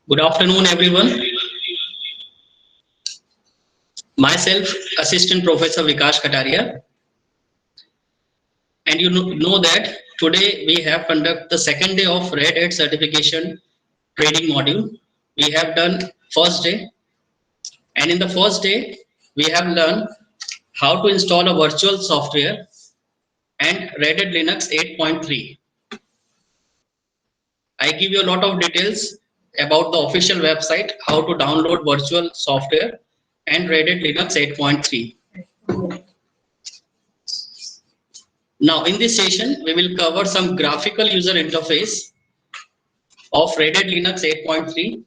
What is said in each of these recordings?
Good afternoon, everyone. Myself, Assistant Professor Vikash Kataria, and you know that today we have conducted the second day of Red Hat certification training module. We have done first day, and in the first day we have learned how to install a virtual software and Red Hat Linux 8.3. I give you a lot of details about the official website, how to download virtual software and Red Hat Linux 8.3. Now in this session, we will cover some graphical user interface of Red Hat Linux 8.3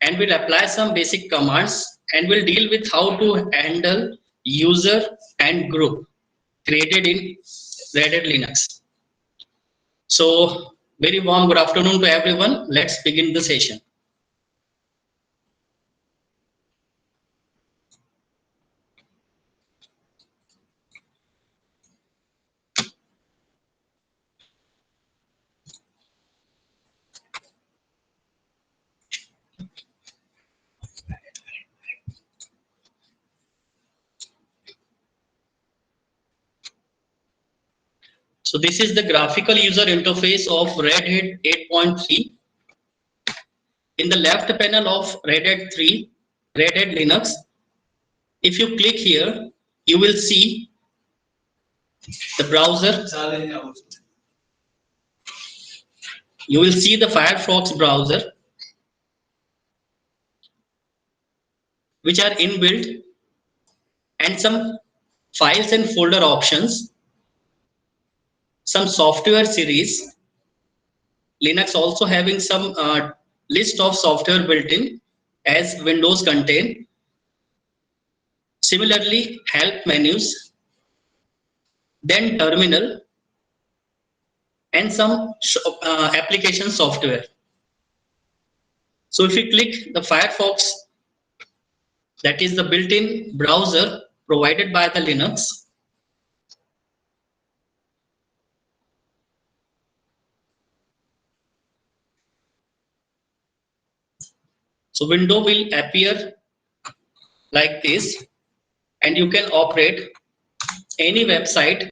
and will apply some basic commands and will deal with how to handle user and group created in Red Hat Linux. So very warm good afternoon to everyone. Let's begin the session. So this is the graphical user interface of Red Hat 8.3. In the left panel of Red Hat 3, Red Hat Linux, if you click here, you will see the browser. You will see the Firefox browser, which are inbuilt, and some files and folder options, some software series. Linux also having some list of software built in as Windows contain. Similarly, help menus, then terminal, and some application software. So if you click the Firefox, that is the built-in browser provided by the Linux. So window will appear like this, and you can operate any website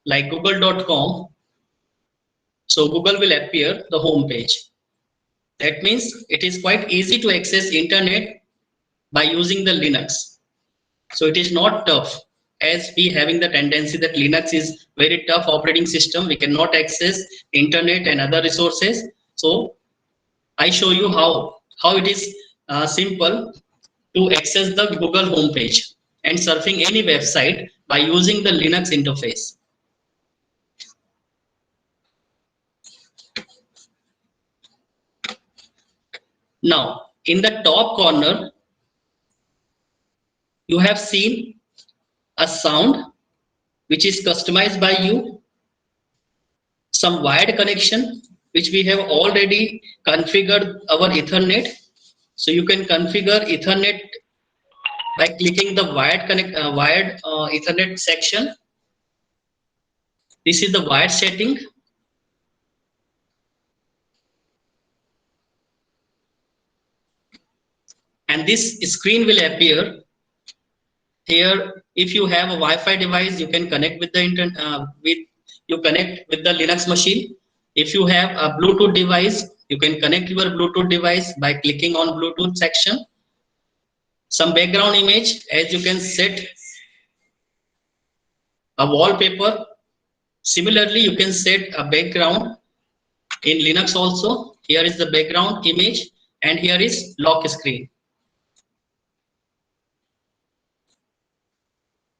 like google.com. So Google will appear the home page. That means it is quite easy to access internet by using the Linux. So it is not tough, as we having the tendency that Linux is very tough operating system. We cannot access internet and other resources. So I show you how it is simple to access the Google homepage and surfing any website by using the Linux interface. Now, in the top corner, you have seen a sound which is customized by you, some wired connection which we have already configured our Ethernet. So you can configure Ethernet by clicking the wired Ethernet section. This is the wired setting. And this screen will appear here. If you have a Wi-Fi device, you can connect with the internet. You connect with the Linux machine. If you have a Bluetooth device, you can connect your Bluetooth device by clicking on Bluetooth section. Some background image, as you can set a wallpaper. Similarly, you can set a background in Linux also. Here is the background image, and here is lock screen.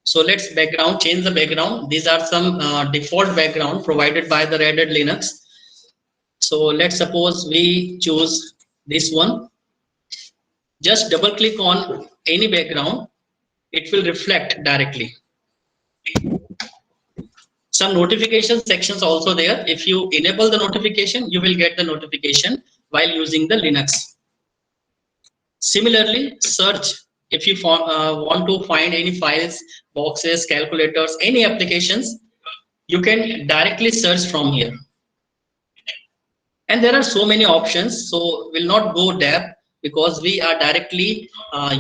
So let's change the background. These are some default background provided by the Red Hat Linux. So let's suppose we choose this one. Just double click on any background. It will reflect directly. Some notification sections also there. If you enable the notification, you will get the notification while using the Linux. Similarly, search. If you want to find any files, boxes, calculators, any applications, you can directly search from here. And there are so many options, so we'll not go depth because we are directly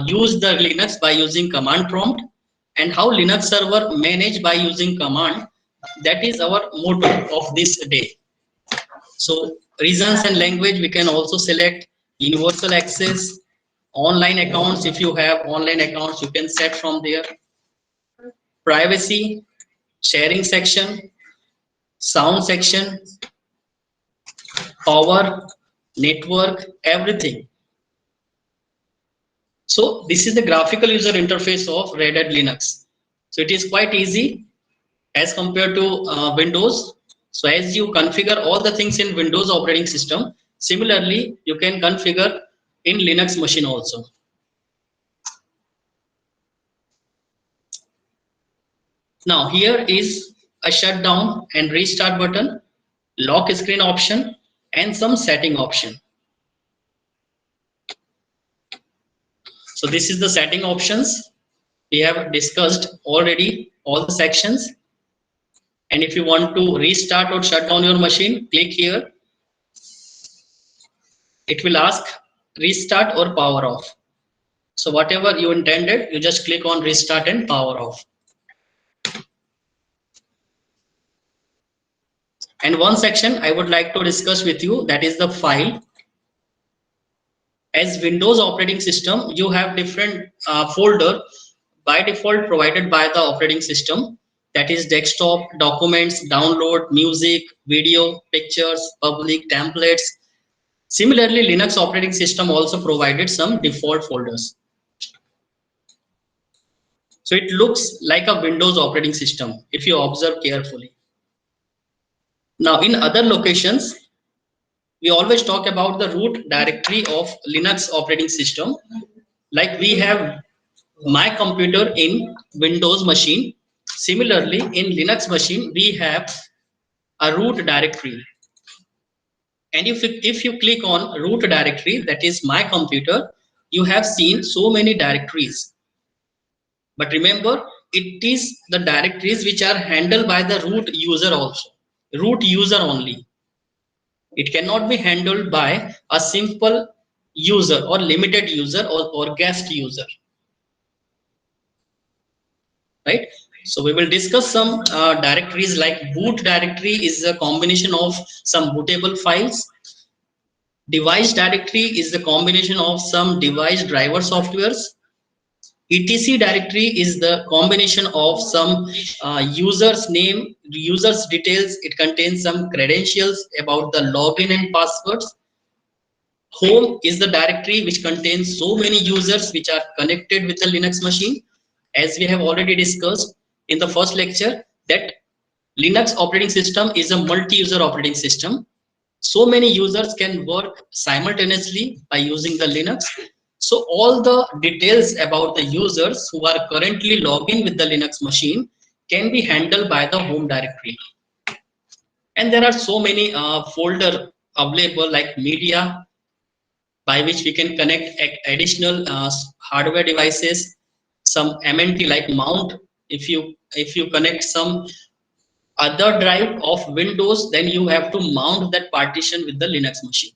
use the Linux by using command prompt, and how Linux server manage by using command. That is our motto of this day. So regions and language, we can also select universal access, online accounts. If you have online accounts, you can set from there. Privacy, sharing section, sound section, power, network, everything. So this is the graphical user interface of Red Hat Linux. So it is quite easy as compared to Windows. So as you configure all the things in Windows operating system, similarly you can configure in Linux machine also. Now here is a shutdown and restart button, lock screen option, and some setting option. So this is the setting options. We have discussed already all the sections. And if you want to restart or shut down your machine, click here. It will ask restart or power off. So whatever you intended, you just click on restart and power off. And one section I would like to discuss with you, that is the file. As Windows operating system, you have different folder by default provided by the operating system. That is desktop, documents, download, music, video, pictures, public, templates. Similarly, Linux operating system also provided some default folders. So it looks like a Windows operating system if you observe carefully. Now in other locations, we always talk about the root directory of Linux operating system. Like we have my computer in Windows machine. Similarly, in Linux machine, we have a root directory. And if you click on root directory, that is my computer, you have seen so many directories. But remember, it is the directories which are handled by the root user also, root user only. It cannot be handled by a simple user or limited user or guest user, right? So we will discuss some directories. Like boot directory is a combination of some bootable files. Device directory is the combination of some device driver softwares. etc directory is the combination of some user's name, user's details. It contains some credentials about the login and passwords. Home is the directory which contains so many users which are connected with the Linux machine. As we have already discussed in the first lecture, that Linux operating system is a multi-user operating system. So many users can work simultaneously by using the Linux. So all the details about the users who are currently logged in with the Linux machine can be handled by the home directory. And there are so many folder available, like media, by which we can connect additional hardware devices, some MNT like mount. If you connect some other drive of Windows, then you have to mount that partition with the Linux machine.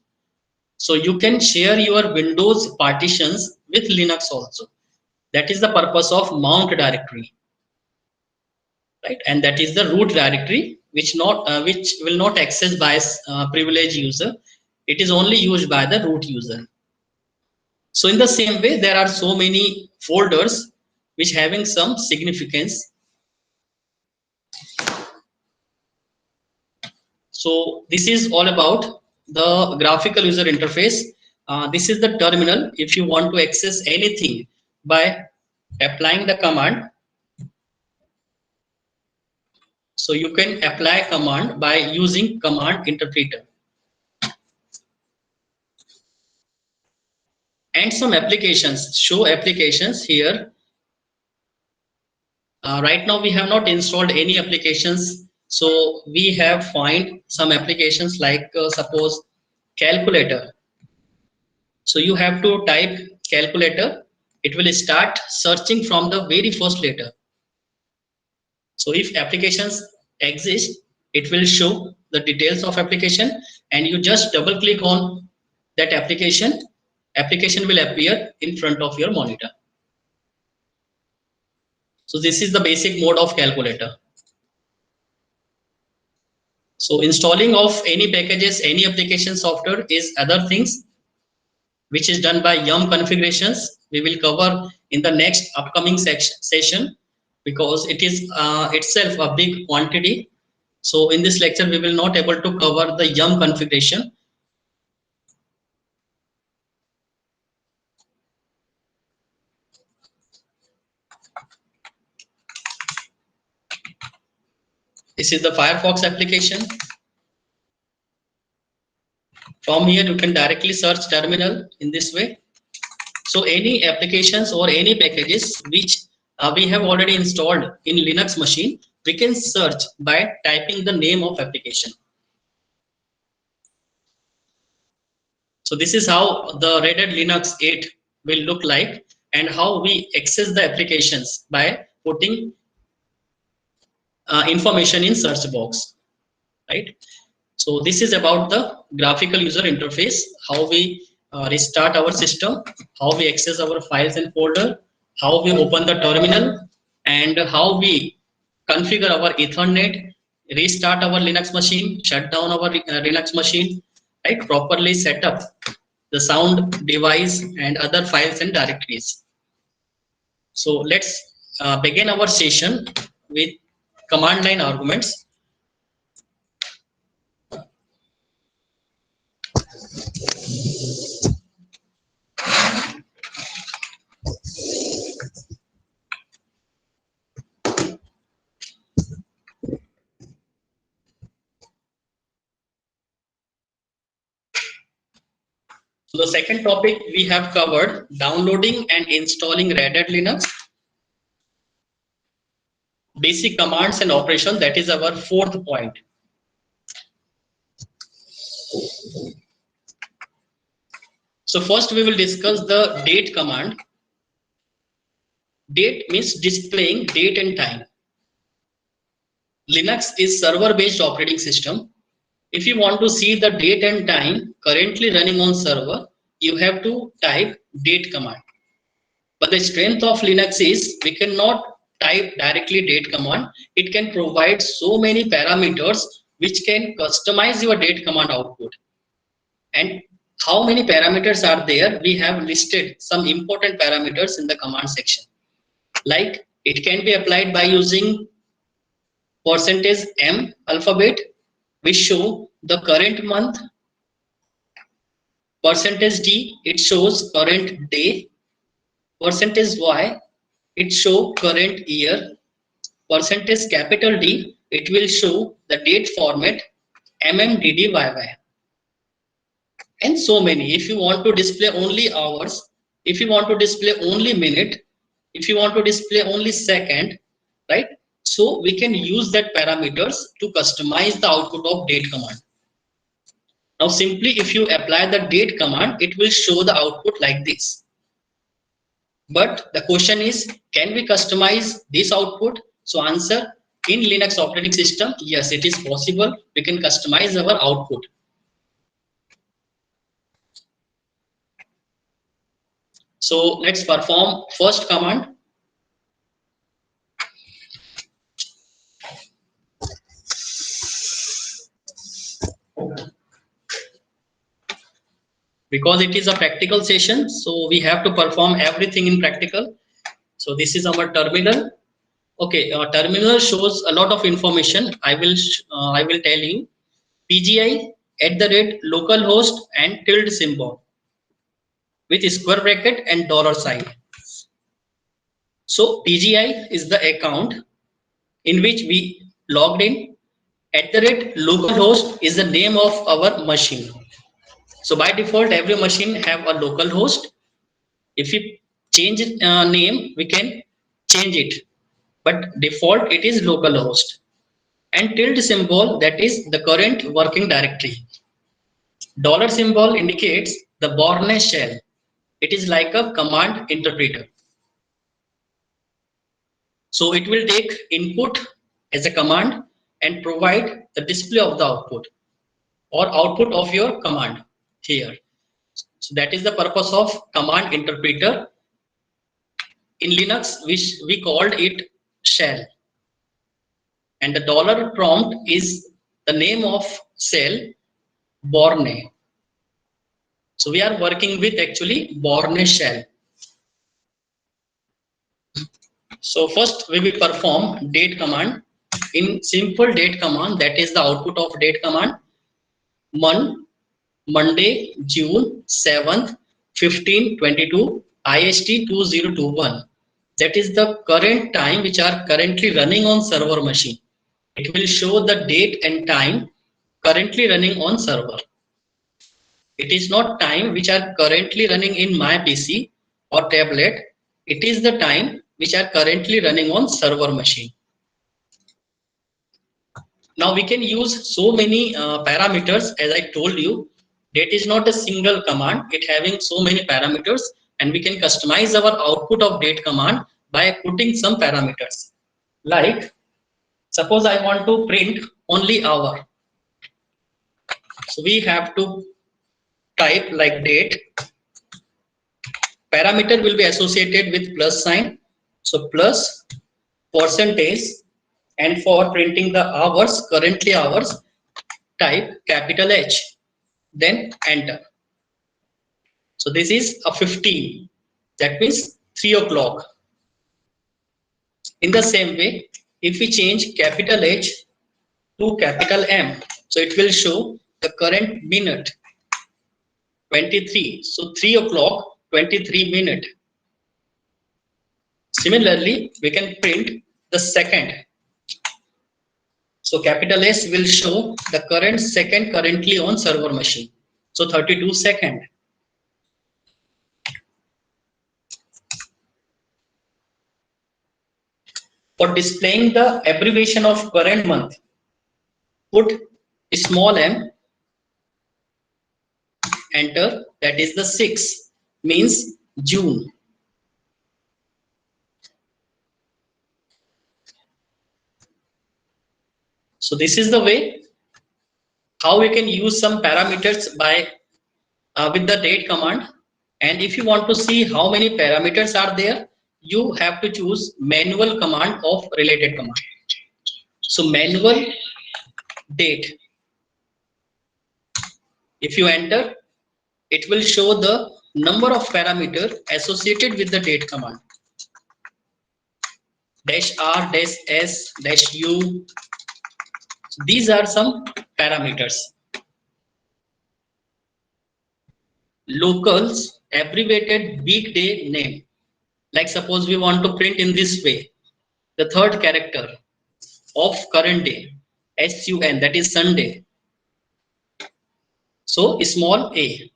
So you can share your Windows partitions with Linux also. That is the purpose of mount directory, right? And that is the root directory, which will not access by privileged user. It is only used by the root user. So in the same way, there are so many folders which having some significance. So this is all about the graphical user interface. This is the terminal. If you want to access anything by applying the command, so you can apply command by using command interpreter. And some applications, show applications here. Right now we have not installed any applications, so we have find some applications like suppose calculator. So you have to type calculator, it will start searching from the very first letter. So if applications exist, it will show the details of application, and you just double click on that application will appear in front of your monitor. So this is the basic mode of calculator. So installing of any packages, any application software is other things which is done by yum configurations. We will cover in the next upcoming session, because it is itself a big quantity. So in this lecture we will not able to cover the yum configuration. This is the Firefox application. From here you can directly search terminal in this way. So any applications or any packages which we have already installed in Linux machine, we can search by typing the name of application. So this is how the Red Hat Linux 8 will look like, and how we access the applications by putting information in search box, right? So this is about the graphical user interface, how we restart our system, how we access our files and folder, how we open the terminal, and how we configure our Ethernet, restart our Linux machine, shut down our Linux machine, right? Properly set up the sound device and other files and directories. So let's begin our session with command line arguments. So the second topic we have covered, downloading and installing Red Hat Linux, basic commands and operation. That is our fourth point. So first we will discuss the date command. Date means displaying date and time. Linux is server-based operating system. If you want to see the date and time currently running on server, you have to type date command. But the strength of Linux is we cannot type directly date command. It can provide so many parameters which can customize your date command output. And how many parameters are there? We have listed some important parameters in the command section. Like it can be applied by using %m alphabet, which show the current month. %d, it shows current day. %y, it show current year. %D, it will show the date format, MMDDYY. And so many. If you want to display only hours, if you want to display only minute, if you want to display only second, right? So we can use that parameters to customize the output of date command. Now simply if you apply the date command, it will show the output like this. But the question is, can we customize this output? So answer, in Linux operating system, yes, it is possible. We can customize our output. So let's perform first command. Because it is a practical session, so we have to perform everything in practical. So this is our terminal. Okay, terminal shows a lot of information. I will tell you. PGI @ localhost and tilde symbol with square bracket and $sign. So PGI is the account in which we logged in. @localhost is the name of our machine. So by default, every machine have a local host. If we change name, we can change it, but default it is localhost. And tilde symbol, that is the current working directory. Dollar symbol indicates the Borne shell. It is like a command interpreter. So it will take input as a command and provide the display of the output or output of your command here. So that is the purpose of command interpreter. In Linux, which we called it shell, and the dollar prompt is the name of shell Borne. So we are working with actually Borne shell. So first we will perform date command. In simple date command, that is the output of date command, Monday, June 7th, 1522 IST 2021. That is the current time which are currently running on server machine. It will show the date and time currently running on server. It is not time which are currently running in my PC or tablet. It is the time which are currently running on server machine. Now we can use so many parameters. As I told you, date is not a single command. It having so many parameters, and we can customize our output of date command by putting some parameters. Like suppose I want to print only hour. So we have to type like date. Parameter will be associated with plus sign. So plus percentage, and for printing the hours, currently hours, type capital H, then enter. So this is a 15. That means 3 o'clock. In the same way, if we change capital H to capital M, so it will show the current minute 23. So 3 o'clock 23 minute. Similarly, we can print the second. So capital S will show the current second currently on server machine. So 32 second. For displaying the abbreviation of current month, put small m, enter, that is the 6, means June. So this is the way how we can use some parameters by with the date command. And if you want to see how many parameters are there, you have to choose manual command of related command. So manual date. If you enter, it will show the number of parameters associated with the date command. -r, -s, -u. These are some parameters. Locals, abbreviated weekday name. Like suppose we want to print in this way, the third character of current day, SUN, that is Sunday. So small a,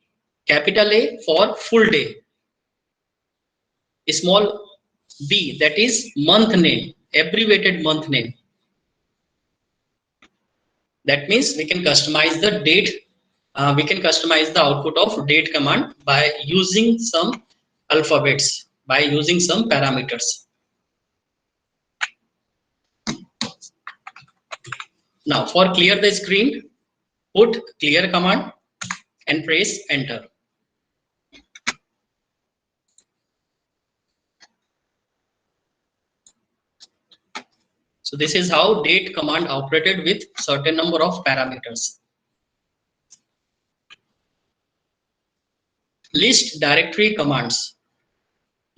capital A for full day, small b, that is month name, abbreviated month name. That means we can customize the date, we can customize the output of date command by using some alphabets, by using some parameters. Now for clear the screen, put clear command and press enter. So this is how date command operated with certain number of parameters. List directory commands.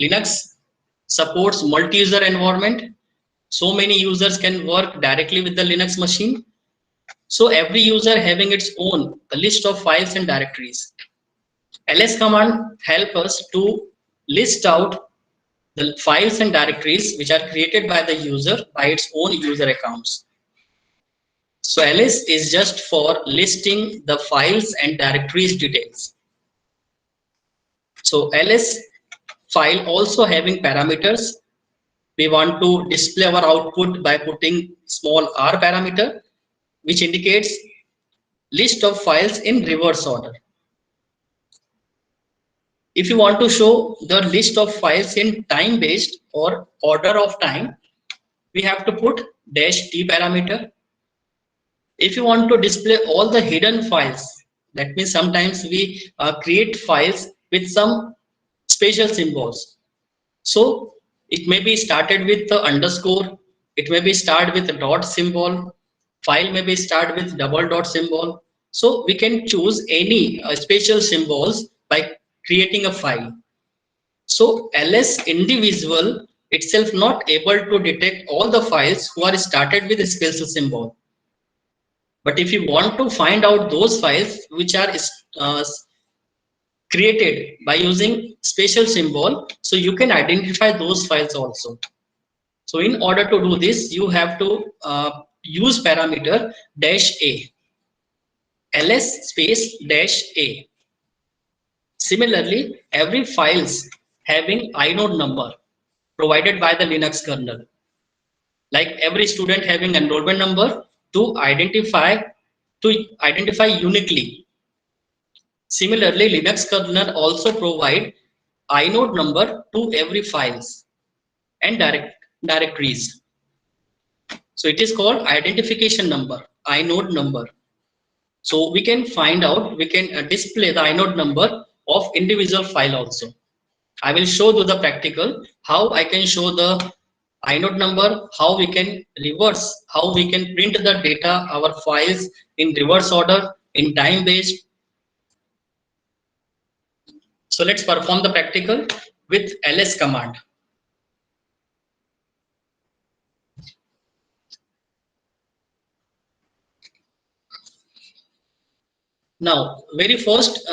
Linux supports multi-user environment. So many users can work directly with the Linux machine. So every user having its own list of files and directories. ls command help us to list out the files and directories which are created by the user by its own user accounts. So ls is just for listing the files and directories details. So ls file also having parameters. We want to display our output by putting small r parameter, which indicates list of files in reverse order. If you want to show the list of files in time based or order of time, we have to put -t parameter. If you want to display all the hidden files, that means sometimes we create files with some special symbols. So it may be started with the underscore, it may be started with a dot symbol, file may be started with double dot symbol. So we can choose any special symbols by creating a file. So ls individual itself not able to detect all the files who are started with a special symbol. But if you want to find out those files which are uh, created by using special symbol, so you can identify those files also. So in order to do this, you have to use parameter -a, ls space -a. Similarly, every files having inode number provided by the Linux kernel, like every student having enrollment number to identify uniquely. Similarly, Linux kernel also provide inode number to every files and directories. So it is called identification number, inode number. So we can find out, we can display the inode number of individual file also. I will show you the practical how I can show the inode number, how we can reverse, how we can print the data, our files in reverse order, in time based. So let's perform the practical with ls command. Now, very first,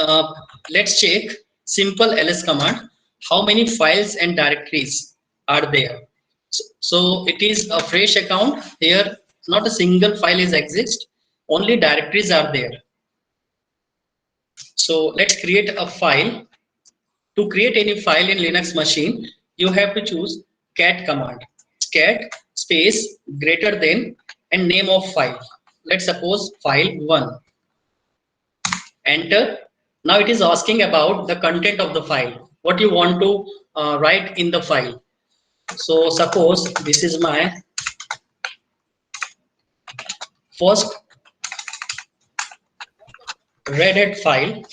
let's check simple ls command. How many files and directories are there? So it is a fresh account here. Not a single file is exist. Only directories are there. So let's create a file. To create any file in Linux machine, you have to choose cat command. Cat space greater than and name of file. Let's suppose file 1. Enter. Now it is asking about the content of the file, what you want to write in the file. So suppose this is my first Red Hat file.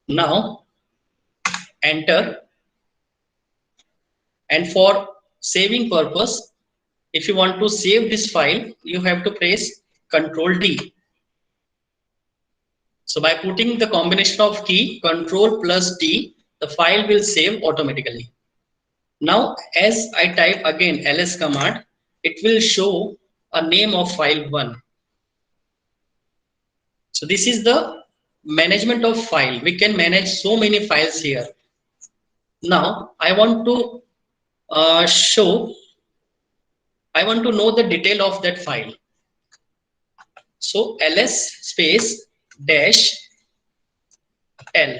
Now enter, and for saving purpose, if you want to save this file, you have to press Ctrl D. So by putting the combination of key Ctrl plus D, the file will save automatically. Now, as I type again ls command, it will show a name of file 1. So this is the management of file. We can manage so many files here. Now, I want to know the detail of that file. So ls space dash l,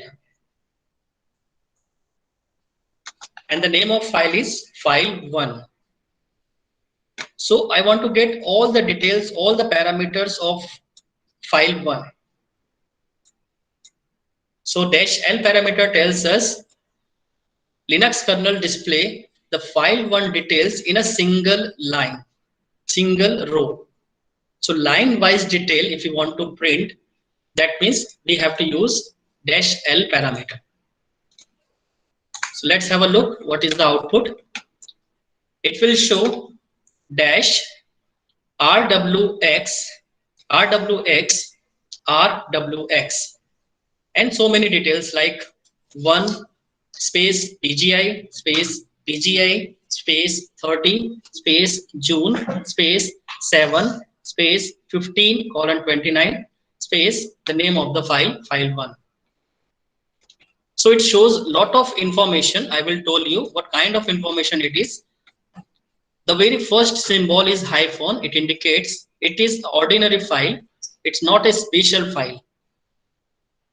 and the name of file is file 1. So I want to get all the details, all the parameters of file 1. So dash l parameter tells us Linux kernel display the file 1 details in a single line, single row. So line wise detail, if you want to print, that means we have to use dash l parameter. So let's have a look. What is the output? It will show dash rwx, rwx, rwx, and so many details like 1 space pgi space pgi space 30 space June space 7 space 15:29 space the name of the file, file 1. So it shows lot of information. I will tell you what kind of information it is. The very first symbol is hyphen. It indicates it is ordinary file. It's not a special file.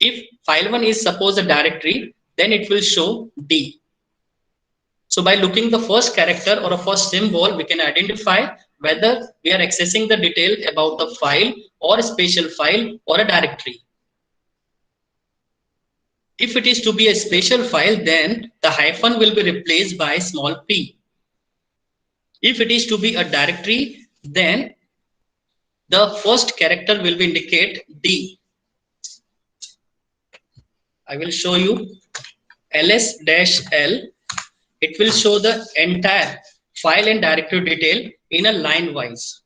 If file 1 is suppose a directory, then it will show D. So by looking the first character or a first symbol, we can identify whether we are accessing the detail about the file or a special file or a directory. If it is to be a special file, then the hyphen will be replaced by small p. If it is to be a directory, then the first character will be indicate D. I will show you ls-l. It will show the entire file and directory detail in a line wise.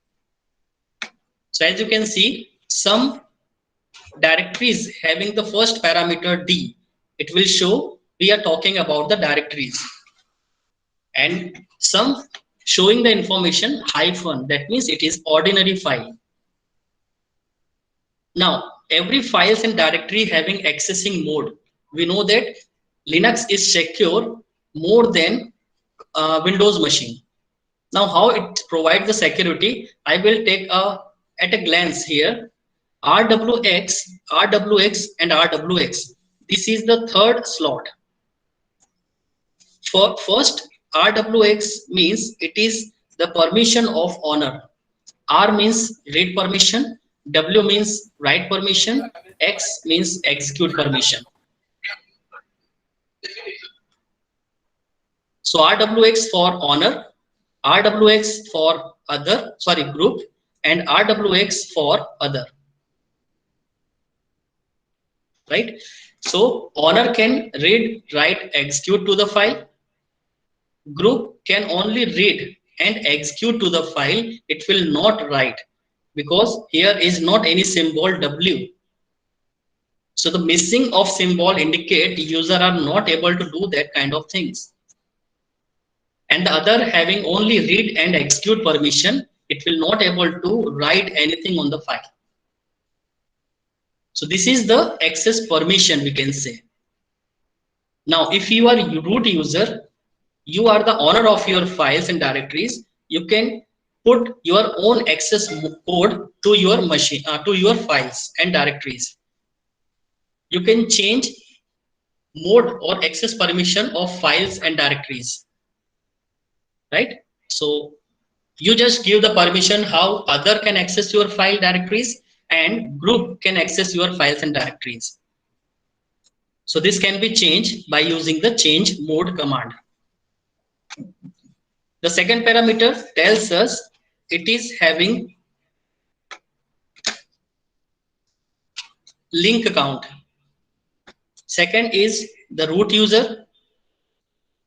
So as you can see, some directories having the first parameter D, it will show we are talking about the directories, and some showing the information hyphen, that means it is ordinary file. Now every files and directory having accessing mode, we know that Linux is secure more than Windows machine. Now how it provides the security, I will take at a glance here. RWX, RWX and RWX. This is the third slot. For first, RWX means it is the permission of owner. R means read permission, W means write permission, X means execute permission. So RWX for owner, RWX for other, sorry, group, and RWX for other. Right? So owner can read, write, execute to the file. Group can only read and execute to the file. It will not write because here is not any symbol W. So the missing of symbol indicate user are not able to do that kind of things. And the other having only read and execute permission, it will not able to write anything on the file. So this is the access permission, we can say. Now, if you are a root user, you are the owner of your files and directories. You can put your own access code to your machine, to your files and directories. You can change mode or access permission of files and directories, right? So you just give the permission how other can access your file directories and group can access your files and directories. So this can be changed by using the change mode command. The second parameter tells us it is having link account. Second is the root user.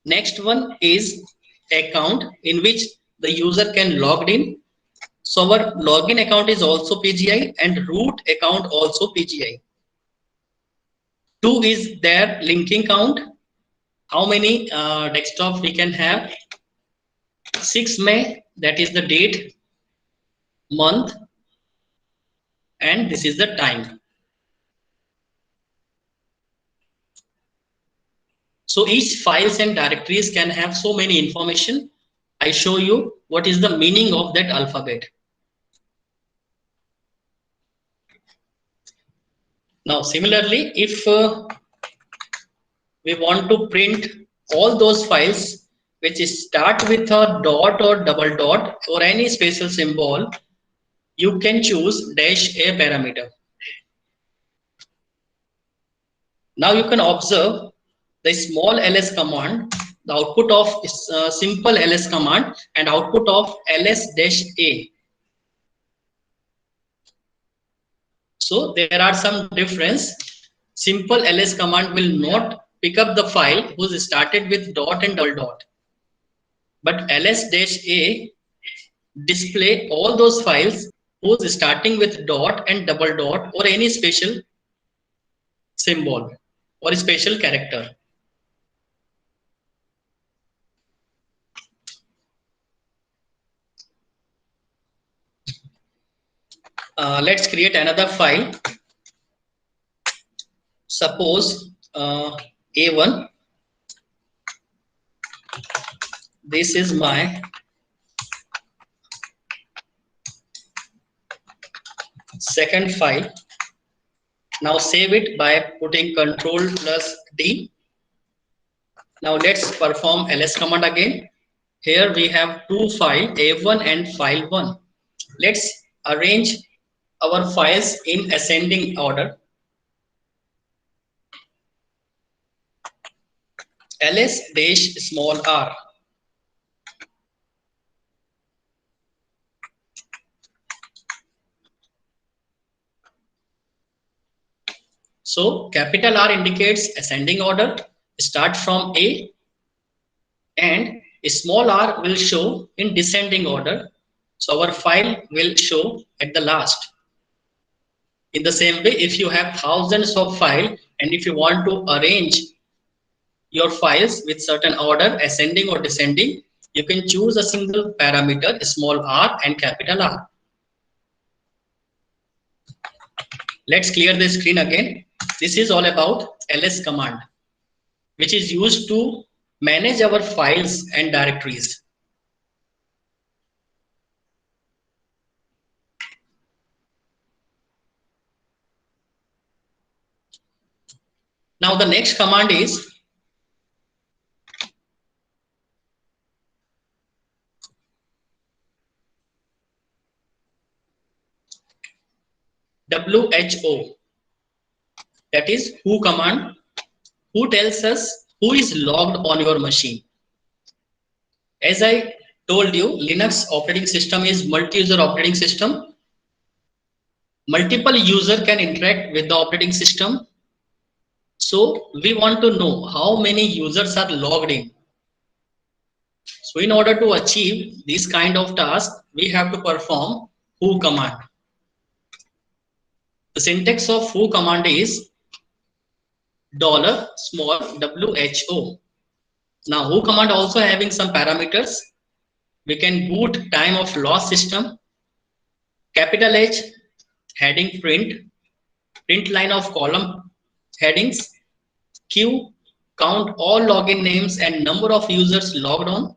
Next one is account in which the user can log in. So our login account is also PGI and root account also PGI. Two is their linking count. How many desktops we can have? 6 May, that is the date, month, and this is the time. So each files and directories can have so many information. I show you what is the meaning of that alphabet. Now similarly, if we want to print all those files which start with a dot or double dot or any special symbol, you can choose -a parameter. Now you can observe the small ls command, the output of simple ls command and output of ls-a. So there are some difference. Simple ls command will not pick up the file who's started with dot and double dot, but ls-a display all those files who's starting with dot and double dot or any special symbol or special character. Let's create another file. Suppose A1. This is my second file. Now save it by putting Ctrl+D. Now let's perform ls command again. Here we have two files, A1 and file 1. Let's arrange our files in ascending order. ls-r. So capital R indicates ascending order, start from A, and a small r will show in descending order. So our file will show at the last. In the same way, if you have thousands of files and if you want to arrange your files with certain order, ascending or descending, you can choose a single parameter, small r and capital R. Let's clear the screen again. This is all about ls command, which is used to manage our files and directories. Now the next command is who, that is who command, who tells us who is logged on your machine. As I told you, Linux operating system is multi-user operating system. Multiple user can interact with the operating system. So we want to know how many users are logged in. So in order to achieve this kind of task, we have to perform who command. The syntax of who command is $who. Now who command also having some parameters. We can boot time of loss system, capital H, heading print line of column headings, Q, count all login names and number of users logged on,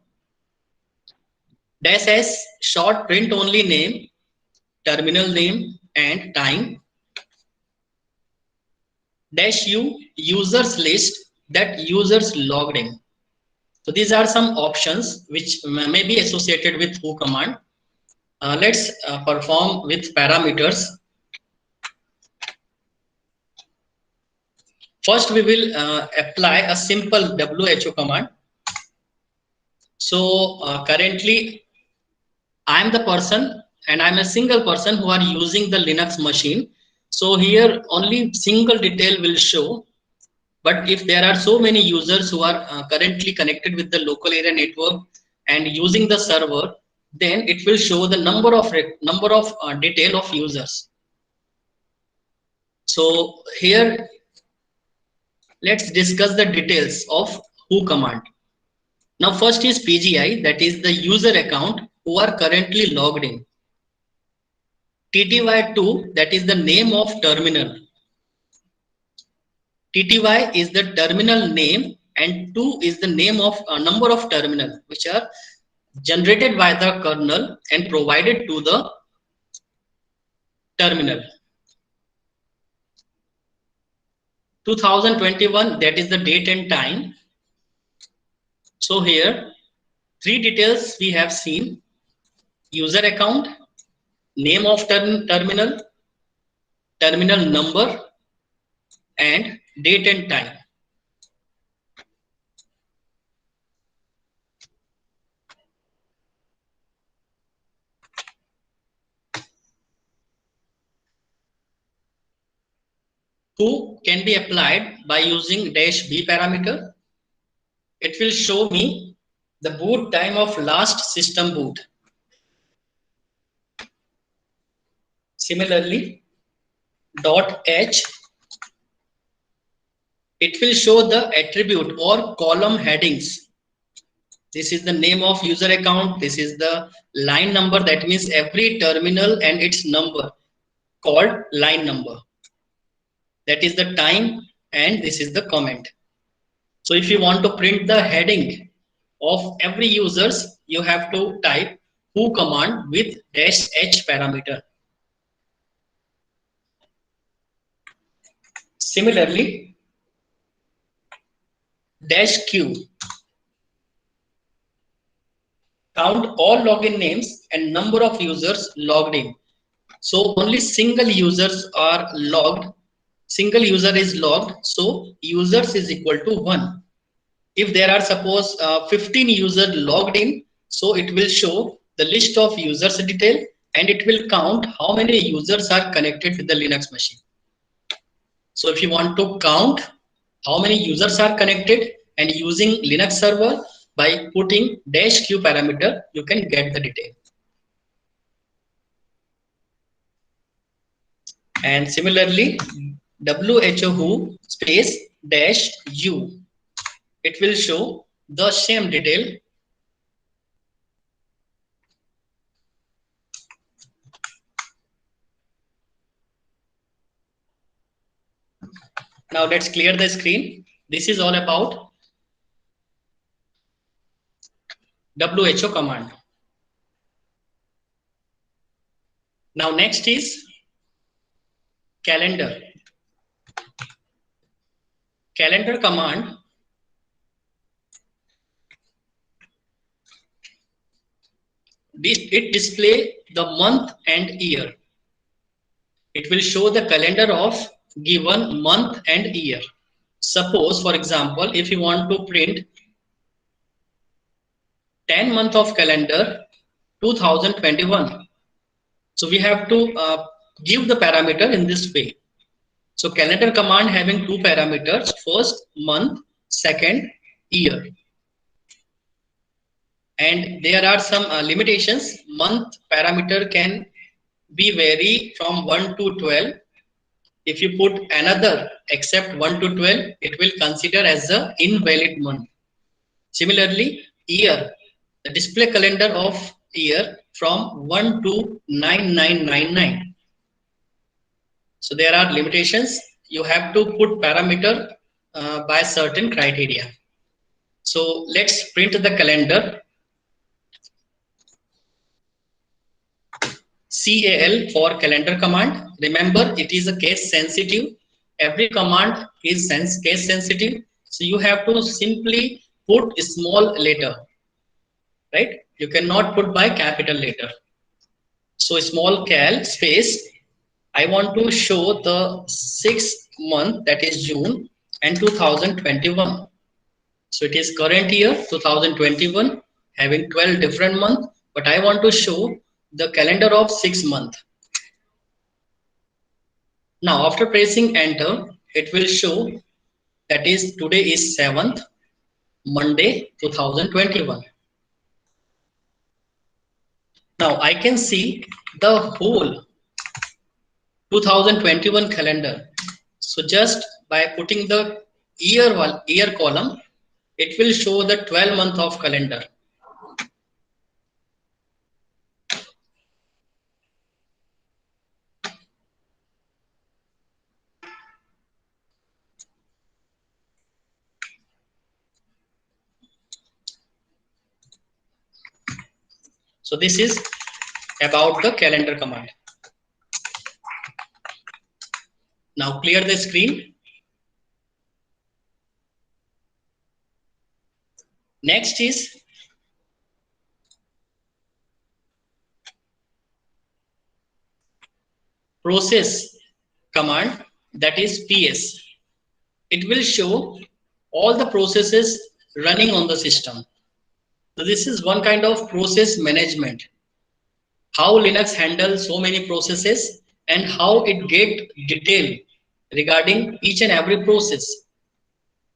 dash S, short print only name, terminal name and time, dash U, users list, that users logged in. So these are some options which may be associated with who command. Let's perform with parameters. First, we will apply a simple who command. So currently, I am the person and I'm a single person who are using the Linux machine. So here only single detail will show. But if there are so many users who are currently connected with the local area network and using the server, then it will show the number of detail of users. So here, let's discuss the details of who command. Now first is PGI, that is the user account who are currently logged in. TTY2, that is the name of terminal. TTY is the terminal name and 2 is the name of a number of terminal which are generated by the kernel and provided to the terminal. 2021, that is the date and time. So here, three details we have seen: user account, name of terminal, terminal number, and date and time. Who can be applied by using dash B parameter. It will show me the boot time of last system boot. Similarly, .h, it will show the attribute or column headings. This is the name of user account. This is the line number. That means every terminal and its number called line number. That is the time and this is the comment. So if you want to print the heading of every users, you have to type who command with dash h parameter. Similarly, dash q, count all login names and number of users logged in. So only single users are logged. Single user is logged. So users is equal to 1. If there are suppose 15 users logged in, so it will show the list of users detail and it will count how many users are connected with the Linux machine. So if you want to count how many users are connected and using Linux server, by putting -q parameter, you can get the detail. And similarly, who space -u, it will show the same detail. Now let's clear the screen. This is all about who command. Now next is calendar. Calendar command it display the month and year. It will show the calendar of given month and year. Suppose, for example, if you want to print 10 month of calendar 2021, so we have to give the parameter in this way. So calendar command having two parameters: first month, second year. And there are some limitations. Month parameter can be vary from 1 to 12. If you put another except 1 to 12, it will consider as a invalid month. Similarly, year, the display calendar of year from 1 to 9999. So there are limitations. You have to put parameter by certain criteria. So let's print the calendar. CAL for calendar command. Remember, it is a case sensitive. Every command is case sensitive. So you have to simply put a small letter, right? You cannot put by capital letter. So small cal space. I want to show the 6th month, that is June, and 2021. So it is current year 2021 having 12 different months, but I want to show the calendar of 6 months. Now after pressing enter, it will show that is today is 7th, Monday 2021. Now I can see the whole 2021 calendar. So just by putting the year column, it will show the 12 month of calendar. So this is about the calendar command. Now clear the screen. Next is process command, that is PS. It will show all the processes running on the system. So this is one kind of process management. How Linux handles so many processes and how it get detail regarding each and every process.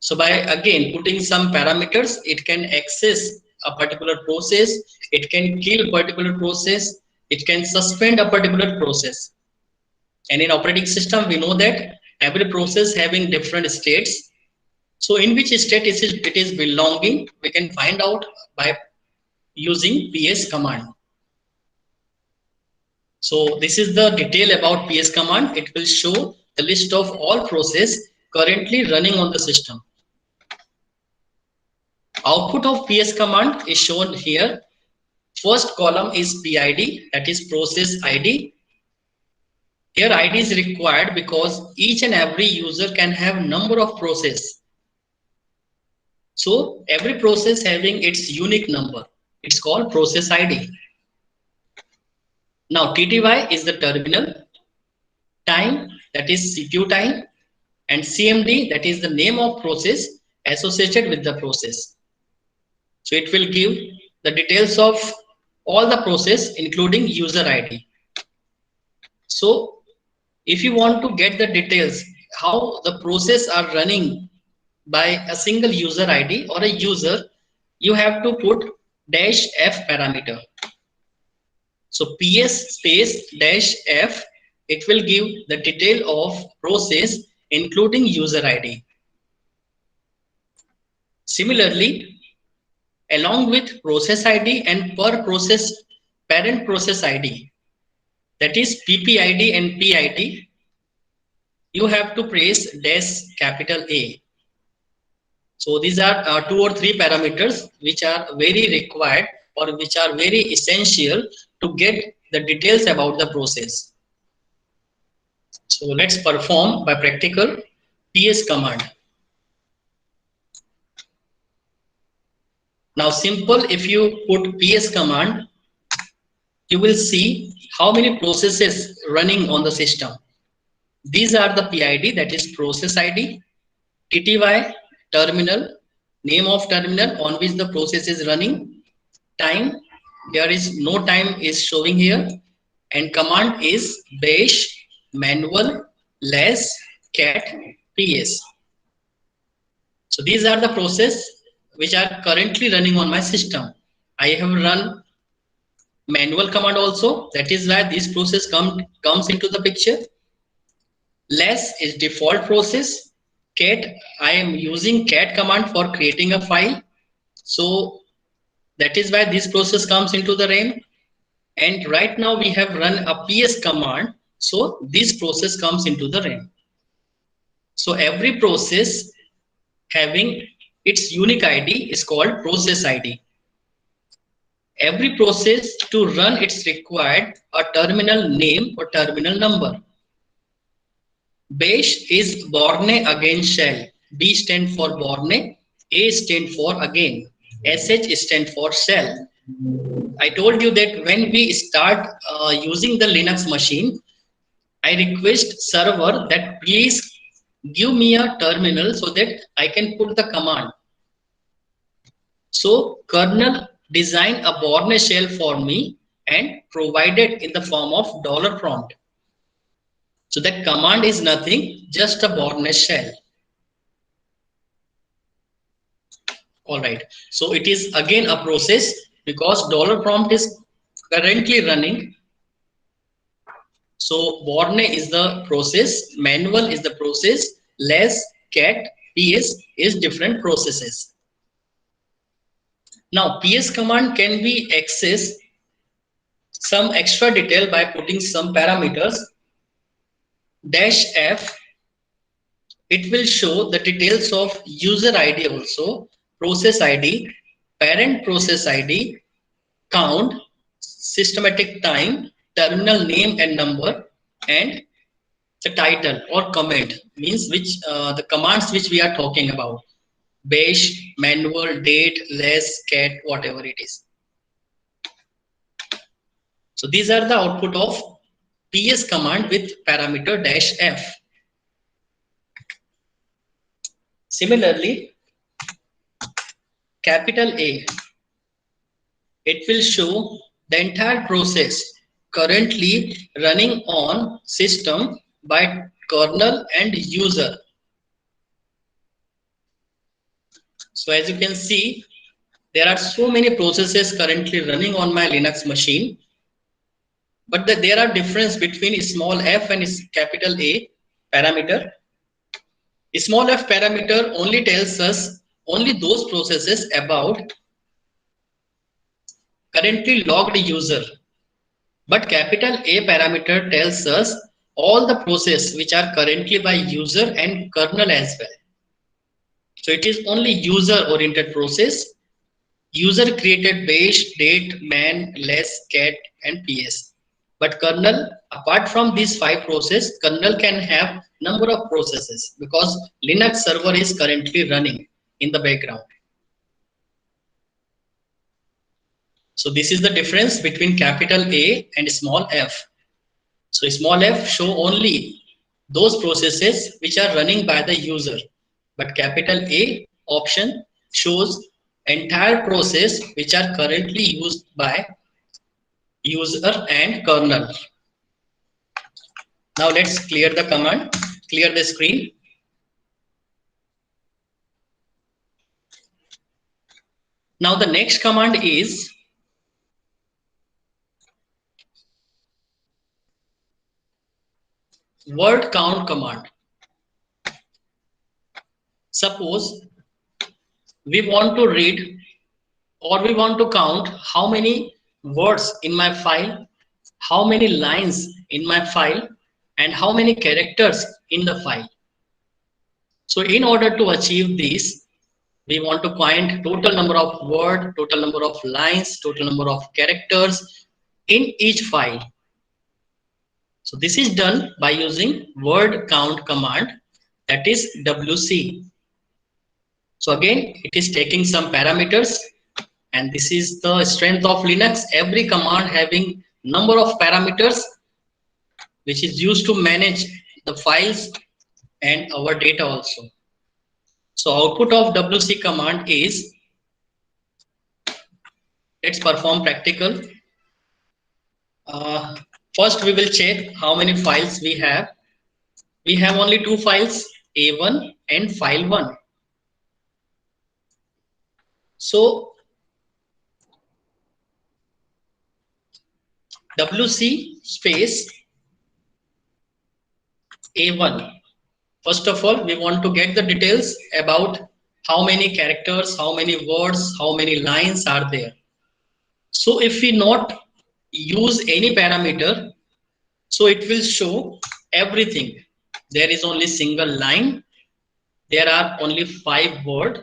So by again putting some parameters, it can access a particular process, it can kill particular process, it can suspend a particular process. And in operating system, we know that every process having different states. So in which state it is belonging, we can find out by using PS command. So this is the detail about PS command. It will show the list of all process currently running on the system. Output of PS command is shown here. First column is PID, that is process ID. Here ID is required because each and every user can have number of process. So every process having its unique number. It's called process ID. Now TTY is the terminal, time, that is CPU time, and CMD, that is the name of process associated with the process. So it will give the details of all the process including user ID. So if you want to get the details how the process are running by a single user ID or a user, you have to put -f parameter. So PS space -f, it will give the detail of process including user ID. Similarly, along with process ID and per process parent process ID, that is PPID and PID, you have to press -A. So these are 2 or 3 parameters which are very required or which are very essential to get the details about the process. So let's perform by practical PS command. Now simple, if you put PS command, you will see how many processes running on the system. These are the PID, that is process ID, TTY, terminal, name of terminal on which the process is running, time, there is no time is showing here, and command is bash, manual, less, cat, ps. So these are the process which are currently running on my system. I have run manual command also, that is why this process comes into the picture. Less is default process. Cat, I am using cat command for creating a file, so that is why this process comes into the RAM. And right now we have run a PS command, so this process comes into the RAM. So every process having its unique ID is called process ID. Every process to run, it's required a terminal name or terminal number. Bash is Born Again shell. B stand for Born, A stand for again, SH stand for shell. I told you that when we start using the Linux machine, I request server that please give me a terminal so that I can put the command. So kernel designed a Born shell for me and provided in the form of $prompt. So that command is nothing, just a Born shell. All right. So it is again a process because $prompt is currently running. So Born is the process, manual is the process, less, cat, ps is different processes. Now ps command can be accessed some extra detail by putting some parameters. -f, it will show the details of user ID also, process ID, parent process ID, count, systematic time, terminal name and number, and the title or comment, means which the commands which we are talking about. Bash, manual, date, less, cat, whatever it is. So these are the output of PS command with parameter -f. Similarly, capital A, it will show the entire process currently running on system by kernel and user. So as you can see, there are so many processes currently running on my Linux machine, but there are difference between small f and capital A parameter. Small f parameter only tells us only those processes about currently logged user, but capital A parameter tells us all the process which are currently by user and kernel as well. So it is only user oriented process. User created bash, date, man, less, cat and ps. But kernel, apart from these 5 processes, kernel can have number of processes because Linux server is currently running in the background. So this is the difference between capital A and small f. So small f show only those processes which are running by the user, but capital A option shows entire process which are currently used by user and kernel. Now let's clear the command, clear the screen. Now the next command is word count command. Suppose we want to read or we want to count how many words in my file, how many lines in my file, and how many characters in the file. So in order to achieve this, we want to find total number of words, total number of lines, total number of characters in each file. So this is done by using word count command, that is WC. So again, it is taking some parameters, and this is the strength of Linux. Every command having number of parameters which is used to manage the files and our data also. So output of WC command is, let's perform practical. First we will check how many files we have. We have only two files, A1 and file 1. So WC space A1. First of all, we want to get the details about how many characters, how many words, how many lines are there. So if we not use any parameter, so it will show everything. There is only single line, there are only 5 words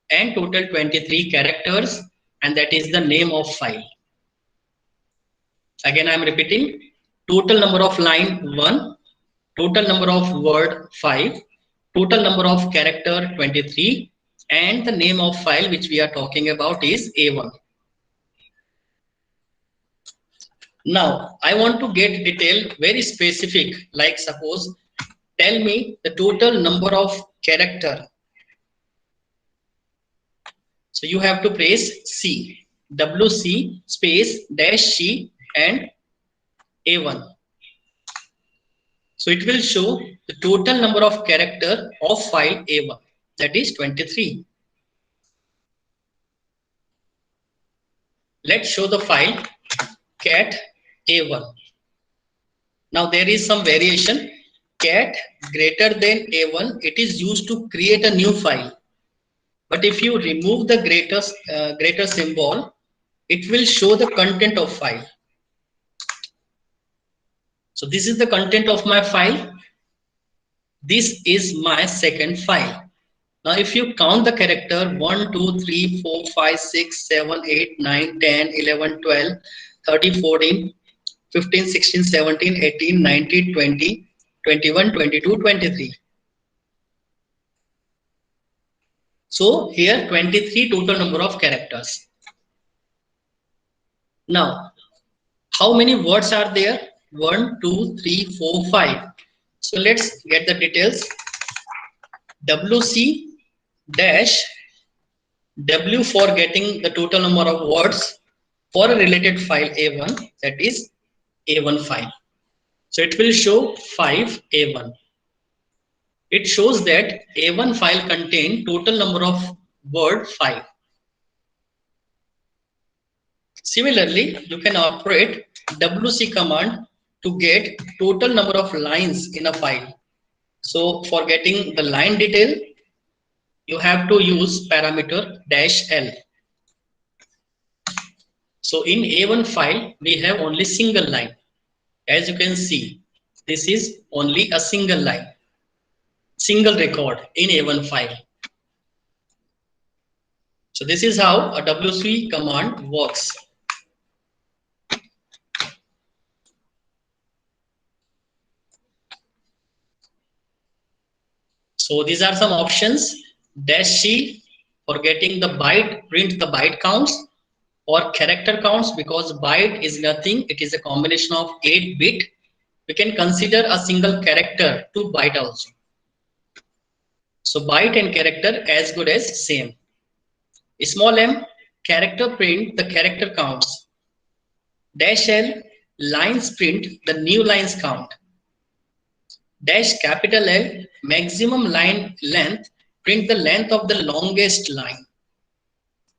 and total 23 characters, and that is the name of file. Again I am repeating, total number of line 1, total number of word 5, total number of character 23, and the name of file which we are talking about is A1. Now I want to get detail very specific, like suppose tell me the total number of character. So you have to press C, WC space dash C and A1. So it will show the total number of character of file A1, that is 23. Let's show the file cat A1. Now there is some variation. Cat greater than A1, it is used to create a new file. But if you remove the greater symbol, it will show the content of file. So this is the content of my file. This is my second file. Now if you count the character 1, 2, 3, 4, 5, 6, 7, 8, 9, 10, 11, 12, 13, 14, 15, 16, 17, 18, 19, 20, 21, 22, 23. So here 23 total number of characters. Now, how many words are there? 1, 2, 3, 4, 5. So let's get the details. WC dash W for getting the total number of words for a related file A1, that is A1 file. So it will show 5 A1. It shows that A1 file contain total number of word 5. Similarly, you can operate WC command to get total number of lines in a file. So for getting the line detail, you have to use parameter -L. So in A1 file, we have only single line. As you can see, this is only a single line, single record in A1 file. So this is how a WC command works. So these are some options. -C for getting the byte, print the byte counts, or character counts, because byte is nothing, it is a combination of 8 bit. We can consider a single character 2 byte also. So byte and character as good as same. Small m, character print the character counts. -L, lines print the new lines count. dash capital L, maximum line length, print the length of the longest line.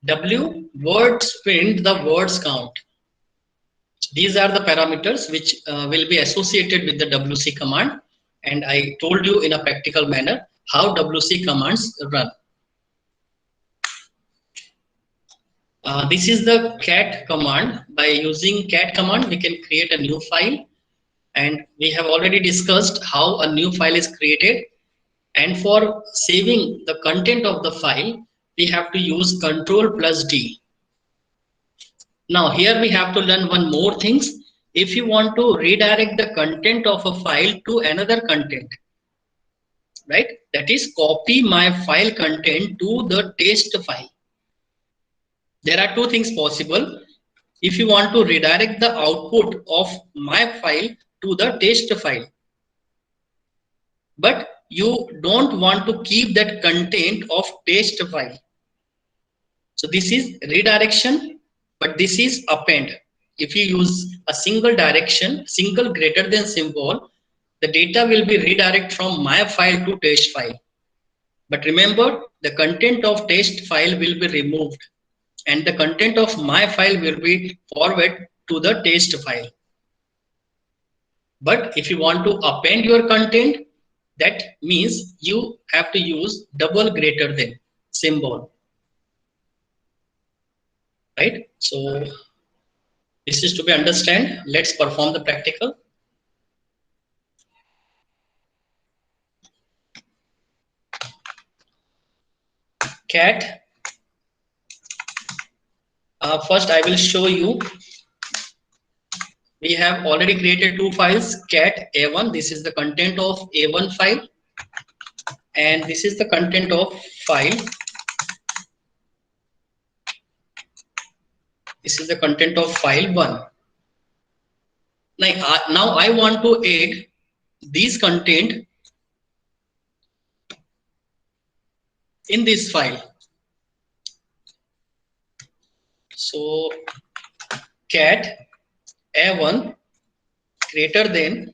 W, words, print the words count. These are the parameters which will be associated with the WC command, and I told you in a practical manner how WC commands run. This is the cat command. By using cat command, we can create a new file, and we have already discussed how a new file is created. And for saving the content of the file, we have to use Ctrl+D. Now here we have to learn one more things. If you want to redirect the content of a file to another content, right? That is, copy my file content to the test file. There are two things possible. If you want to redirect the output of my file to the test file, but you don't want to keep that content of test file. So this is redirection, but this is append. If you use a single direction, single greater than symbol, the data will be redirected from my file to test file. But remember, the content of test file will be removed, and the content of my file will be forwarded to the test file. But if you want to append your content, that means you have to use double greater than symbol, right? So this is to be understand. Let's perform the practical. Cat. First, I will show you. We have already created two files, cat A1. This is the content of A1 file, and this is the content of file. This is the content of file 1. Now I want to add these content in this file. So cat A1 greater than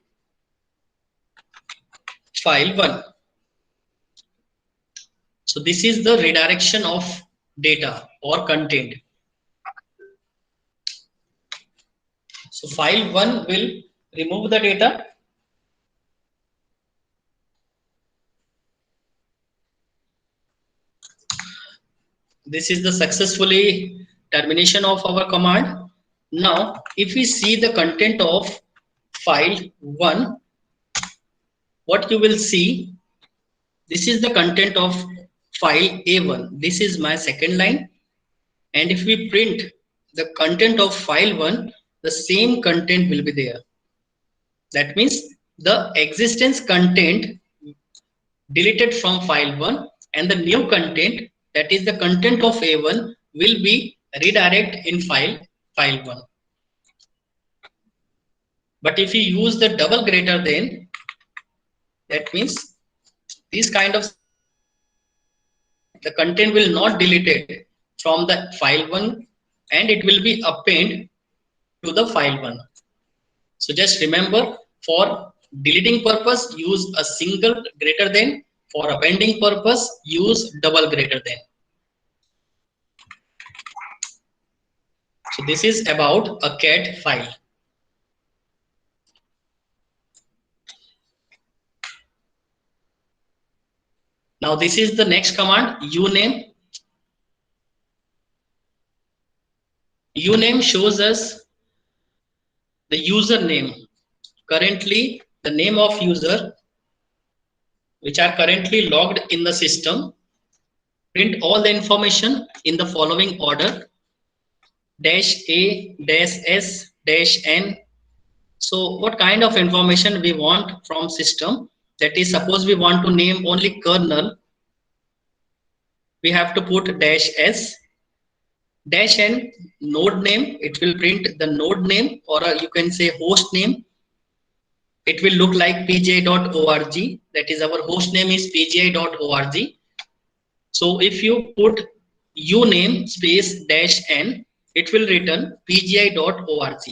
file 1. So this is the redirection of data or content. So file 1 will remove the data. This is the successfully termination of our command. Now, if we see the content of file 1, what you will see, this is the content of file A1. This is my second line. And if we print the content of file 1, the same content will be there. That means the existence content deleted from file 1 and the new content, that is the content of A1, will be redirected in file 1. But if you use the double greater than, that means this kind of the content will not deleted from the file 1 and it will be append to the file 1. So just remember, for deleting purpose use a single greater than, for appending purpose use double greater than. So this is about a cat file. Now this is the next command, uname. Uname shows us the username, currently the name of user which are currently logged in the system. Print all the information in the following order: -a, -s, -n. So what kind of information we want from system? That is, suppose we want to name only kernel, we have to put -s. -n, node name, it will print the node name, or you can say host name. It will look like pgi.org. That is, our host name is pgi.org. So if you put uname space -n, it will return pgi.org.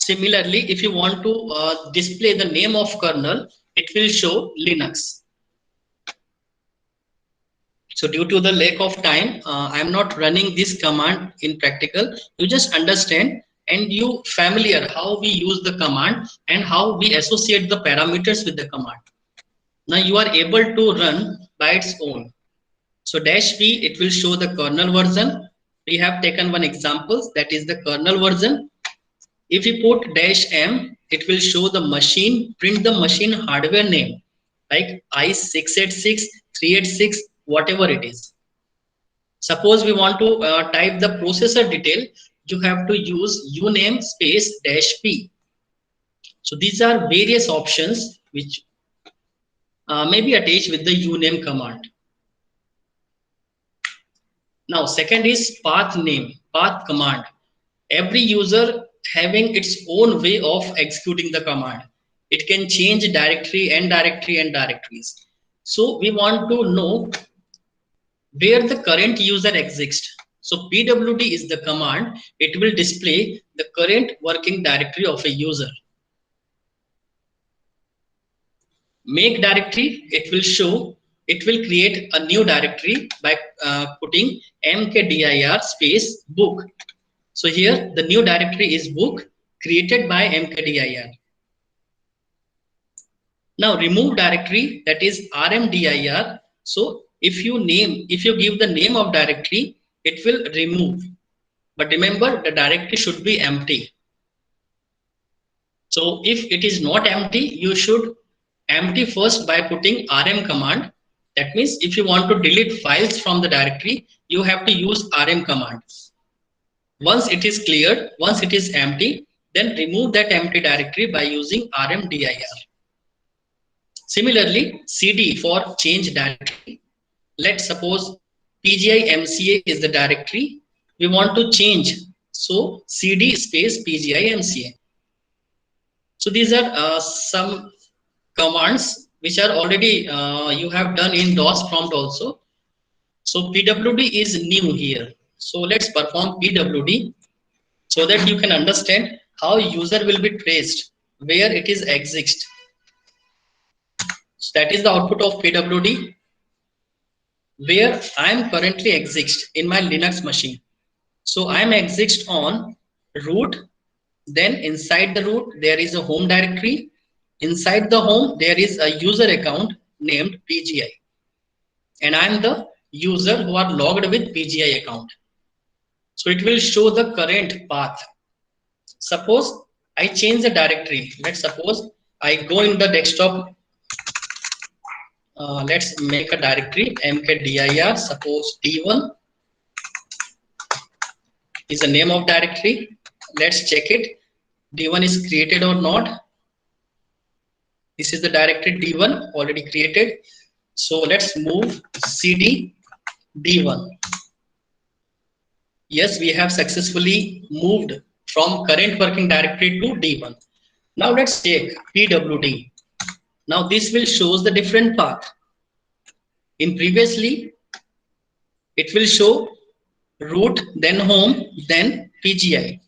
Similarly, if you want to display the name of kernel, it will show Linux. So due to the lack of time, I am not running this command in practical. You just understand and you familiar how we use the command and how we associate the parameters with the command. Now you are able to run by its own. So dash p, it will show the kernel version. We have taken one example, that is the kernel version. If you put dash m, it will show the machine, print the machine hardware name like i686, 386, whatever it is. Suppose we want to type the processor detail, you have to use uname space dash p. So these are various options which may be attached with the uname command. Now second is path name, path command. Every user having its own way of executing the command. It can change directory and directories. So we want to know where the current user exists. So pwd is the command. It will display the current working directory of a user. Make directory, it will show, it will create a new directory by putting mkdir space book. So here the new directory is book created by mkdir. Now remove directory, that is rmdir. So if you give the name of directory, it will remove. But remember, the directory should be empty. So if it is not empty, you should empty first by putting rm command. That means if you want to delete files from the directory, you have to use rm command. Once it is cleared, once it is empty, then remove that empty directory by using rmdir. Similarly, cd for change directory. Let's suppose pgimca is the directory. We want to change. So cd space pgimca. So these are some commands which are already you have done in DOS prompt also. So pwd is new here. So let's perform pwd so that you can understand how user will be traced, where it is exist. So that is the output of pwd, where I am currently exist in my Linux machine. So I am exist on root, then inside the root there is a home directory. Inside the home there is a user account named PGI, and I am the user who are logged with PGI account. So it will show the current path. Suppose I change the directory. Let's suppose I go in the desktop. Let's make a directory mkdir. Suppose d1 is the name of directory. Let's check it. D1 is created or not. This is the directory D1 already created. So let's move cd D1. Yes, we have successfully moved from current working directory to D1. Now let's take pwd. Now this will shows the different path. In previously, it will show root, then home, then PGI.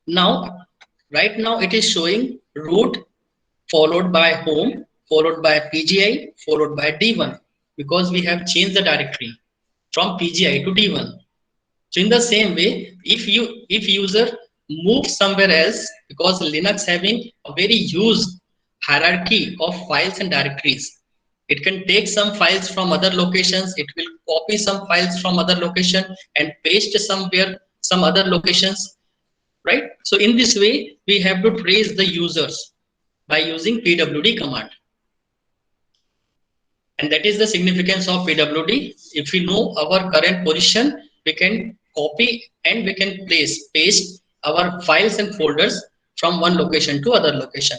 Now, right now it is showing root followed by home, followed by PGI, followed by D1, because we have changed the directory from PGI to D1. So in the same way, if user moves somewhere else, because Linux having a very huge hierarchy of files and directories, it can take some files from other locations, it will copy some files from other location and paste somewhere some other locations, right? So in this way, we have to trace the users by using pwd command. And that is the significance of pwd. If we know our current position, we can copy and we can paste our files and folders from one location to other location.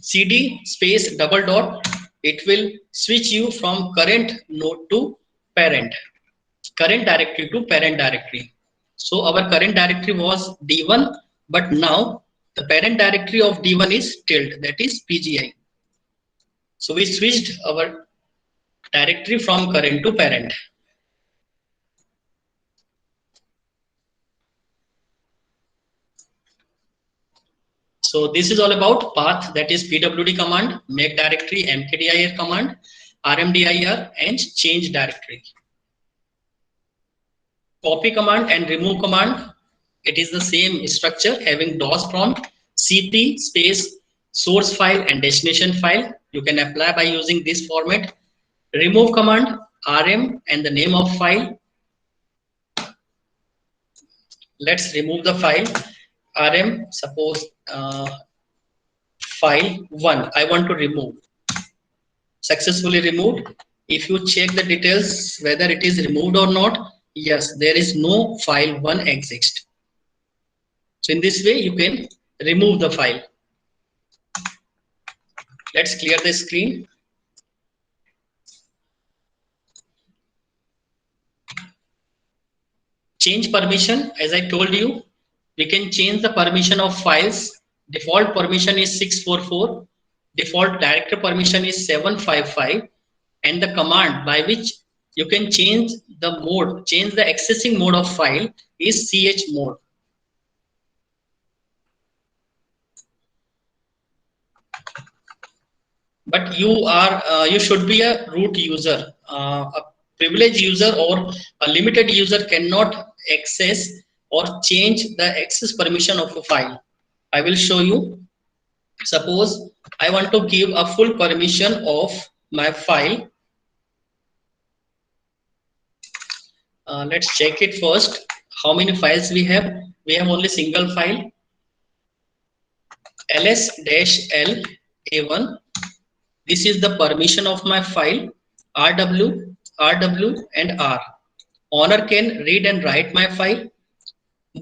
cd space double dot, it will switch you from current node to parent, current directory to parent directory. So our current directory was D1, but now the parent directory of D1 is tilt, that is PGI. So we switched our directory from current to parent. So this is all about path, that is pwd command, make directory, mkdir command, rmdir, and change directory. Copy command and remove command, it is the same structure, having DOS prompt, cp space source file and destination file. You can apply by using this format. Remove command, rm and the name of file. Let's remove the file. Rm, suppose file 1 I want to remove. Successfully removed. If you check the details whether it is removed or not, yes, there is no file 1 exists. So in this way you can remove the file. Let's clear the screen. Change permission, as I told you, we can change the permission of files. Default permission is 644, default directory permission is 755, and the command by which you can change the mode, change the accessing mode of file is chmod. But you should be a root user. A privileged user or a limited user cannot access or change the access permission of a file. I will show you. Suppose I want to give a full permission of my file. Let's check it first. How many files we have? We have only single file, ls-l a1. This is the permission of my file, rw, and r. Owner can read and write my file.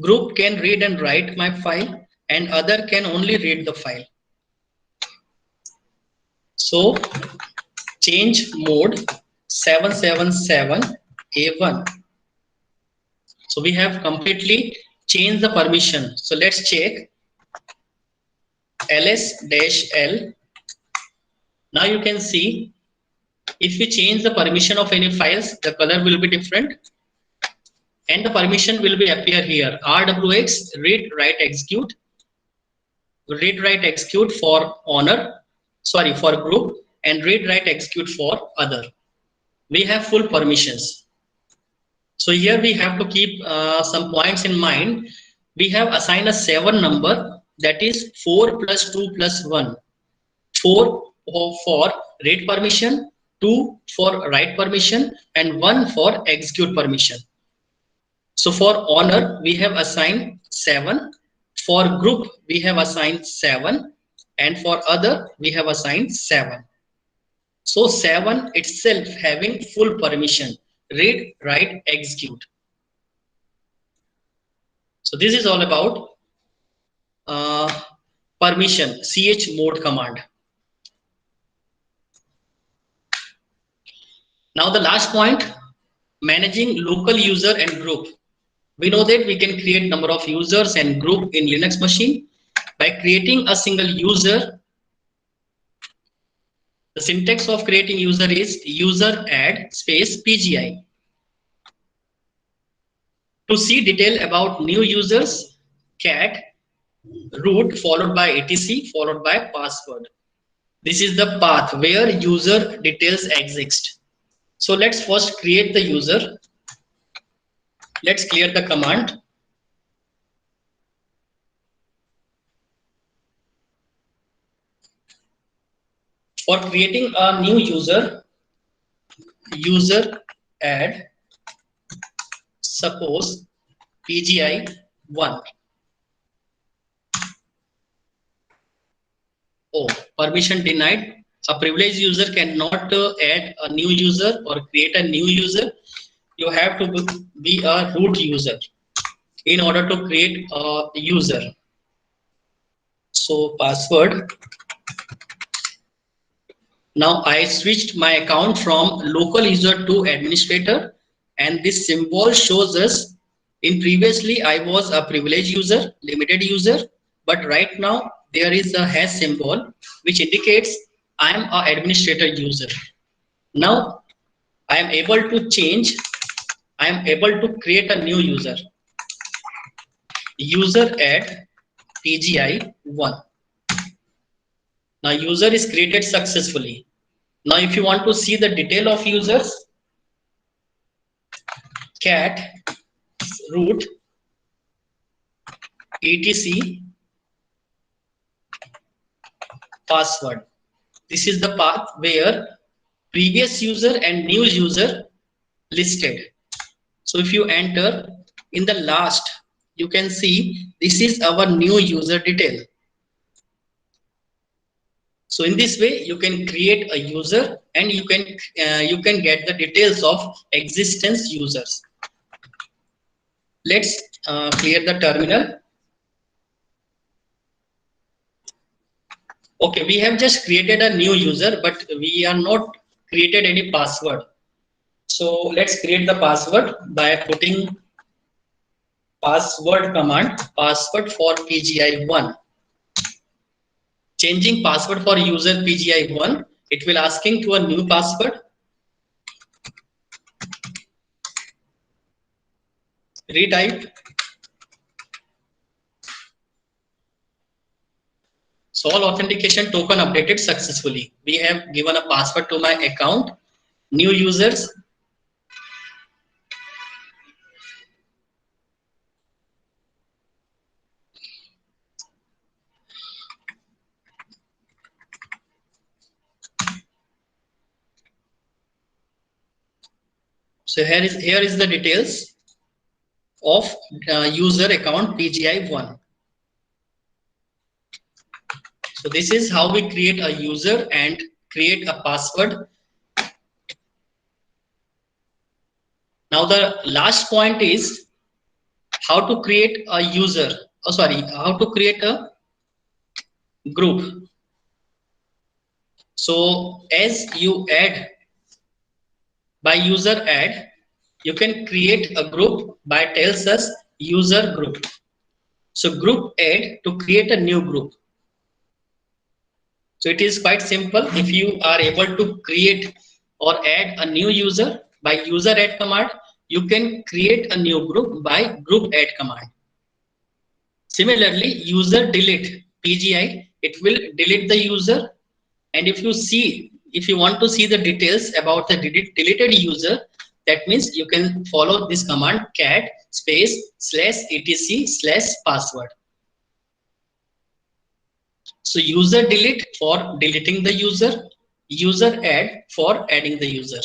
Group can read and write my file, and other can only read the file. So change mode 777 A1. So we have completely changed the permission. So let's check ls-l. Now you can see if we change the permission of any files, the color will be different and the permission will be appear here. RWX, read, write, execute. Read, write, execute for owner, sorry, for group, and read, write, execute for other. We have full permissions. So here we have to keep some points in mind. We have assigned a 7 number, that is 4 plus 2 plus 1. 4 for read permission, 2 for write permission, and 1 for execute permission. So for owner we have assigned 7, for group we have assigned 7, and for other we have assigned 7. So 7 itself having full permission, read, write, execute. So this is all about permission, chmod command. Now the last point, managing local user and group. We know that we can create number of users and group in Linux machine. By creating a single user, the syntax of creating user is user add space PGI. To see detail about new users, cat root followed by etc followed by password. This is the path where user details exist. So let's first create the user. Let's clear the command. For creating a new user, user add, suppose PGI 1. Oh, permission denied. A privileged user cannot add a new user or create a new user. You have to be a root user in order to create a user. So password. Now I switched my account from local user to administrator, and this symbol shows us in previously I was a privileged user, limited user, but right now there is a hash symbol which indicates I am an administrator user. Now I am able to change, I am able to create a new user. User add PGI 1. Now user is created successfully. Now if you want to see the detail of users, cat root etc password. This is the path where previous user and new user listed. So if you enter in the last, you can see this is our new user detail. So in this way, you can create a user and you can get the details of existence users. Let's clear the terminal. Okay, we have just created a new user, but we are not created any password. So let's create the password by putting password command, password for PGI1. Changing password for user PGI1, it will asking to a new password. Retype. So all authentication token updated successfully. We have given a password to my account. New users. So here is the details of user account PGI1. So this is how we create a user and create a password. Now the last point is how to create a user. Oh, sorry, how to create a group. So as you add by user add, you can create a group by tells us user group. So group add to create a new group. So it is quite simple. If you are able to create or add a new user by user add command, you can create a new group by group add command. Similarly, user delete PGI, it will delete the user. And if you want to see the details about the deleted user, that means you can follow this command cat space /etc/password. So user delete for deleting the user, user add for adding the user.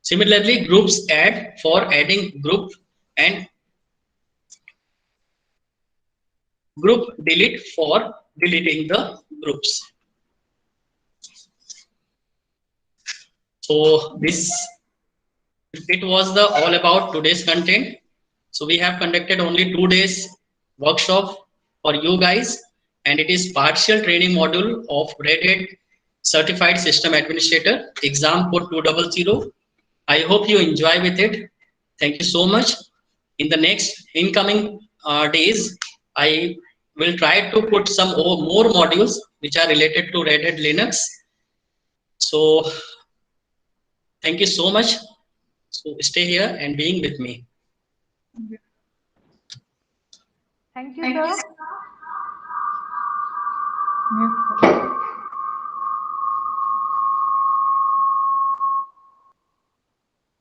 Similarly, groups add for adding group and group delete for deleting the groups. So it was the all about today's content. So we have conducted only 2 days workshop for you guys, and it is partial training module of Red Hat Certified System Administrator exam for 200. I hope you enjoy with it. Thank you so much. In the next incoming days, I will try to put some more modules which are related to Red Hat Linux. So thank you so much. So stay here and being with me. Thank you, sir.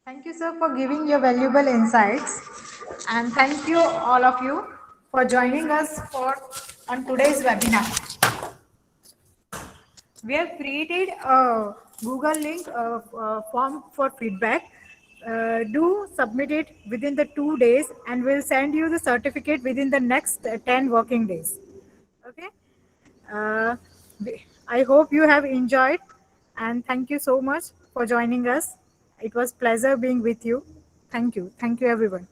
Thank you, sir, for giving your valuable insights. And thank you, all of you, for joining us on today's webinar. We have created a Google link form for feedback. Do submit it within the 2 days and we'll send you the certificate within the next 10 working days. Okay. I hope you have enjoyed and thank you so much for joining us. It was pleasure being with you. Thank you. Thank you, everyone.